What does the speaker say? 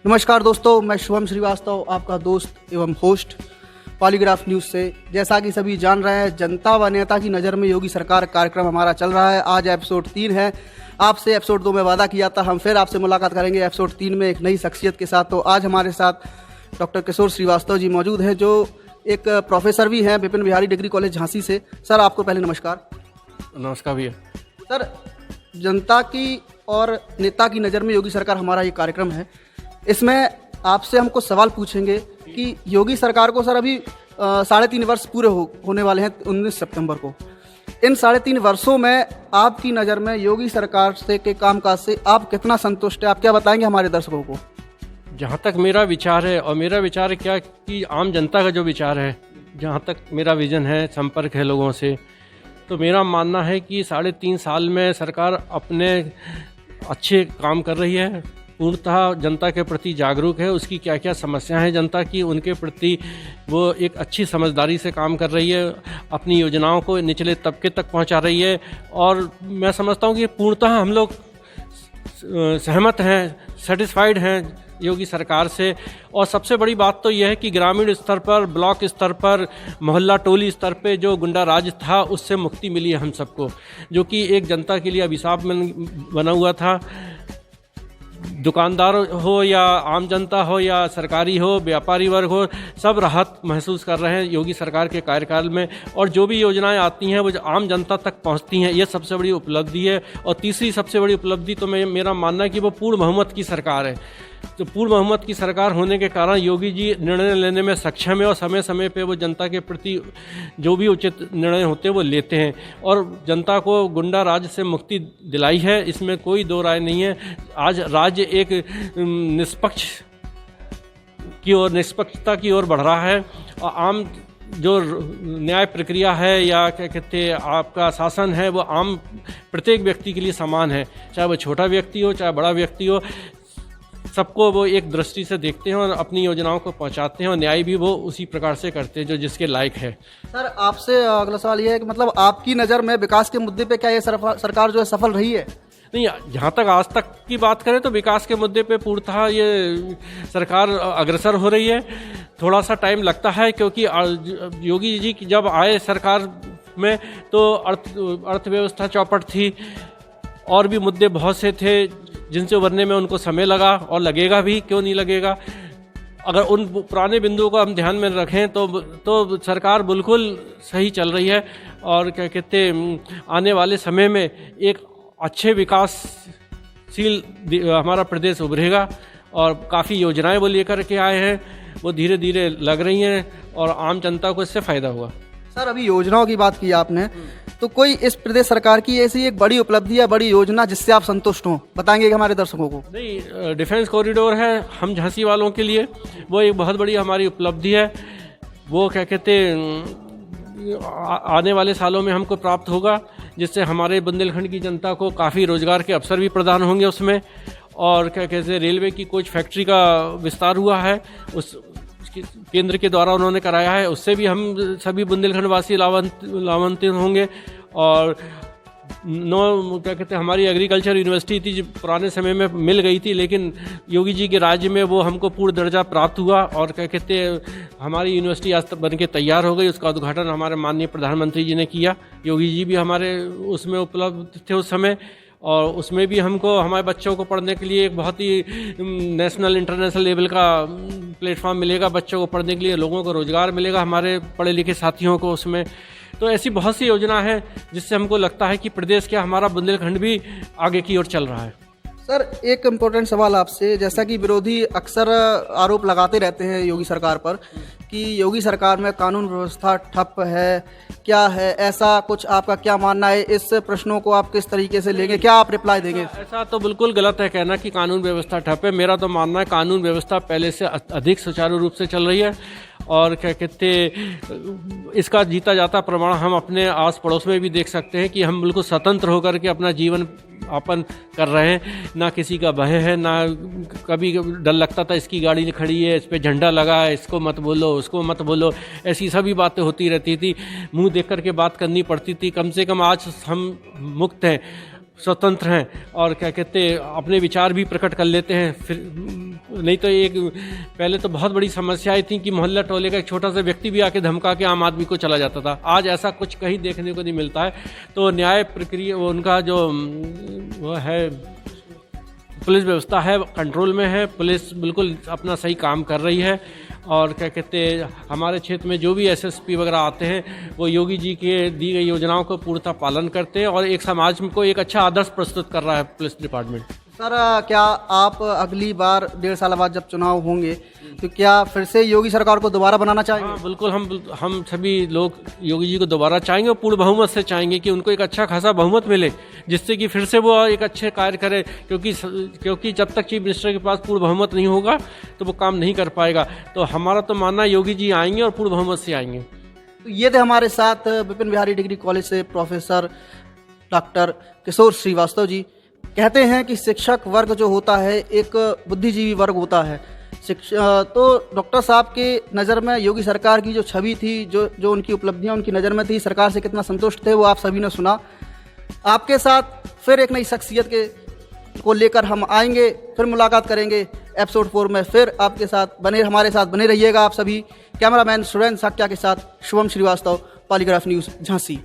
नमस्कार दोस्तों, मैं शुभम श्रीवास्तव, आपका दोस्त एवं होस्ट पॉलीग्राफ न्यूज़ से। जैसा कि सभी जान रहे हैं, जनता व नेता की नज़र में योगी सरकार कार्यक्रम हमारा चल रहा है। आज एपिसोड 3 है। आपसे एपिसोड 2 में वादा किया था, हम फिर आपसे मुलाकात करेंगे एपिसोड 3 में एक नई शख्सियत के साथ। तो आज हमारे साथ डॉक्टर किशोर श्रीवास्तव जी मौजूद हैं, जो एक प्रोफेसर भी हैं विपिन बिहारी डिग्री कॉलेज झांसी से। सर, आपको पहले नमस्कार। नमस्कार भैया। सर, जनता की और नेता की नज़र में योगी सरकार हमारा ये कार्यक्रम है। इसमें आपसे हमको सवाल पूछेंगे कि योगी सरकार को सर अभी 3.5 वर्ष पूरे होने वाले हैं 19 सितंबर को। इन 3.5 वर्षों में आपकी नज़र में योगी सरकार से के कामकाज से आप कितना संतुष्ट हैं? आप क्या बताएंगे हमारे दर्शकों को? जहाँ तक मेरा विचार है, और मेरा विचार क्या कि आम जनता का जो विचार है, जहाँ तक मेरा विज़न है, संपर्क है लोगों से, तो मेरा मानना है कि 3.5 साल में सरकार अपने अच्छे काम कर रही है, पूर्णतः जनता के प्रति जागरूक है, उसकी क्या क्या समस्याएं हैं जनता की, उनके प्रति वो एक अच्छी समझदारी से काम कर रही है, अपनी योजनाओं को निचले तबके तक पहुंचा रही है। और मैं समझता हूं कि पूर्णतः हम लोग सहमत हैं, सेटिस्फाइड हैं योगी सरकार से। और सबसे बड़ी बात तो यह है कि ग्रामीण स्तर पर, ब्लॉक स्तर पर, मोहल्ला टोली स्तर पे जो गुंडा राज था, उससे मुक्ति मिली है हम सबको, जो कि एक जनता के लिए अभिशाप बना हुआ था। दुकानदार हो या आम जनता हो या सरकारी हो, व्यापारी वर्ग हो, सब राहत महसूस कर रहे हैं योगी सरकार के कार्यकाल में। और जो भी योजनाएं आती हैं वो आम जनता तक पहुंचती हैं, ये सबसे बड़ी उपलब्धि है। और तीसरी सबसे बड़ी उपलब्धि तो मेरा मानना है कि वो पूर्ण बहुमत की सरकार है। तो पूर्ण बहुमत की सरकार होने के कारण योगी जी निर्णय लेने में सक्षम है, और समय समय पे वो जनता के प्रति जो भी उचित निर्णय होते हैं वो लेते हैं, और जनता को गुंडा राज से मुक्ति दिलाई है, इसमें कोई दो राय नहीं है। आज राज्य एक निष्पक्ष की ओर, निष्पक्षता की ओर बढ़ रहा है, और आम जो न्याय प्रक्रिया है या क्या कहते हैं आपका शासन है, वो आम प्रत्येक व्यक्ति के लिए समान है, चाहे वो छोटा व्यक्ति हो चाहे बड़ा व्यक्ति हो, सबको वो एक दृष्टि से देखते हैं और अपनी योजनाओं को पहुंचाते हैं, और न्याय भी वो उसी प्रकार से करते हैं जो जिसके लायक है। सर, आपसे अगला सवाल ये है कि मतलब आपकी नज़र में विकास के मुद्दे पे क्या ये सरकार जो है सफल रही है? नहीं, जहाँ तक आज तक की बात करें तो विकास के मुद्दे पे पूर्णतः ये सरकार अग्रसर हो रही है। थोड़ा सा टाइम लगता है, क्योंकि योगी जी जब आए सरकार में तो अर्थव्यवस्था चौपट थी, और भी मुद्दे बहुत से थे जिनसे उभरने में उनको समय लगा, और लगेगा भी, क्यों नहीं लगेगा। अगर उन पुराने बिंदुओं को हम ध्यान में रखें तो सरकार बिल्कुल सही चल रही है, और क्या कहते आने वाले समय में एक अच्छे विकासशील हमारा प्रदेश उभरेगा। और काफ़ी योजनाएं वो लेकर के आए हैं, वो धीरे धीरे लग रही हैं, और आम जनता को इससे फ़ायदा हुआ। सर, अभी योजनाओं की बात की आपने, तो कोई इस प्रदेश सरकार की ऐसी एक बड़ी उपलब्धि या बड़ी योजना जिससे आप संतुष्ट हों, बताएंगे हमारे दर्शकों को? नहीं, डिफेंस कॉरिडोर है हम झांसी वालों के लिए, वो एक बहुत बड़ी हमारी उपलब्धि है। वो क्या कहते आने वाले सालों में हमको प्राप्त होगा, जिससे हमारे बुंदेलखंड की जनता को काफ़ी रोजगार के अवसर भी प्रदान होंगे उसमें। और क्या कहते रेलवे की कोच फैक्ट्री का विस्तार हुआ है, उस केंद्र के द्वारा उन्होंने कराया है, उससे भी हम सभी बुंदेलखंड वासी लाभान्वित होंगे। और क्या कहते हैं हमारी एग्रीकल्चर यूनिवर्सिटी थी जो पुराने समय में मिल गई थी, लेकिन योगी जी के राज्य में वो हमको पूर्ण दर्जा प्राप्त हुआ, और क्या कहते हैं हमारी यूनिवर्सिटी आज तक बन के तैयार हो गई। उसका उद्घाटन हमारे माननीय प्रधानमंत्री जी ने किया। योगी जी भी हमारे उसमें उपलब्ध थे उस समय, और उसमें भी हमको हमारे बच्चों को पढ़ने के लिए एक बहुत ही नेशनल इंटरनेशनल लेवल का प्लेटफॉर्म मिलेगा बच्चों को पढ़ने के लिए, लोगों को रोज़गार मिलेगा, हमारे पढ़े लिखे साथियों को उसमें। तो ऐसी बहुत सी योजना है जिससे हमको लगता है कि प्रदेश क्या हमारा बुंदेलखंड भी आगे की ओर चल रहा है। सर, एक इम्पोर्टेंट सवाल आपसे, जैसा कि विरोधी अक्सर आरोप लगाते रहते हैं योगी सरकार पर कि योगी सरकार में कानून व्यवस्था ठप है, क्या है, ऐसा कुछ आपका क्या मानना है? इस प्रश्नों को आप किस तरीके से लेंगे, क्या आप रिप्लाई देंगे? ऐसा तो बिल्कुल गलत है कहना कि कानून व्यवस्था ठप है। मेरा तो मानना है कानून व्यवस्था पहले से अधिक सुचारू रूप से चल रही है, और क्या कहते इसका जीता जाता प्रमाण हम अपने आस पड़ोस में भी देख सकते हैं कि हम बिल्कुल स्वतंत्र होकर के अपना जीवन यापन कर रहे हैं, ना किसी का भय है, ना कभी डर लगता था इसकी गाड़ी खड़ी है, इस पे झंडा लगा है, इसको मत बोलो, उसको मत बोलो, ऐसी सभी बातें होती रहती थी, मुंह देख कर के बात करनी पड़ती थी। कम से कम आज हम मुक्त हैं। स्वतंत्र हैं और क्या कहते हैं अपने विचार भी प्रकट कर लेते हैं। फिर नहीं तो एक पहले तो बहुत बड़ी समस्याएं थी कि मोहल्ला टोले का एक छोटा सा व्यक्ति भी आके धमका के आम आदमी को चला जाता था। आज ऐसा कुछ कहीं देखने को नहीं मिलता है। तो न्याय प्रक्रिया उनका जो वो है पुलिस व्यवस्था है कंट्रोल में है। पुलिस बिल्कुल अपना सही काम कर रही है और क्या कहते हैं हमारे क्षेत्र में जो भी एसएसपी वगैरह आते हैं वो योगी जी के दी गई योजनाओं को पूर्णतः पालन करते हैं और एक समाज को एक अच्छा आदर्श प्रस्तुत कर रहा है पुलिस डिपार्टमेंट। सर क्या आप अगली बार 1.5 साल बाद जब चुनाव होंगे तो क्या फिर से योगी सरकार को दोबारा बनाना चाहेंगे? हाँ बिल्कुल, हम सभी लोग योगी जी को दोबारा चाहेंगे और पूर्ण बहुमत से चाहेंगे कि उनको एक अच्छा खासा बहुमत मिले जिससे कि फिर से वो एक अच्छे कार्य करे, क्योंकि जब तक चीफ मिनिस्टर के पास पूर्ण बहुमत नहीं होगा तो वो काम नहीं कर पाएगा। तो हमारा तो मानना है योगी जी आएंगे और पूर्ण बहुमत से आएंगे। तो ये थे हमारे साथ विपिन बिहारी डिग्री कॉलेज से प्रोफेसर डॉक्टर किशोर श्रीवास्तव जी। कहते हैं कि शिक्षक वर्ग जो होता है एक बुद्धिजीवी वर्ग होता है। तो डॉक्टर साहब के नज़र में योगी सरकार की जो छवि थी, जो उनकी उपलब्धियां उनकी नज़र में थी, सरकार से कितना संतुष्ट थे, वो आप सभी ने सुना। आपके साथ फिर एक नई शख्सियत को लेकर हम आएंगे, फिर मुलाकात करेंगे एपिसोड 4 में। फिर आपके साथ हमारे साथ बने रहिएगा आप सभी। कैमरामैन सुरेंद्र साक्या के साथ शुभम श्रीवास्तव, पॉलीग्राफ न्यूज़ झांसी।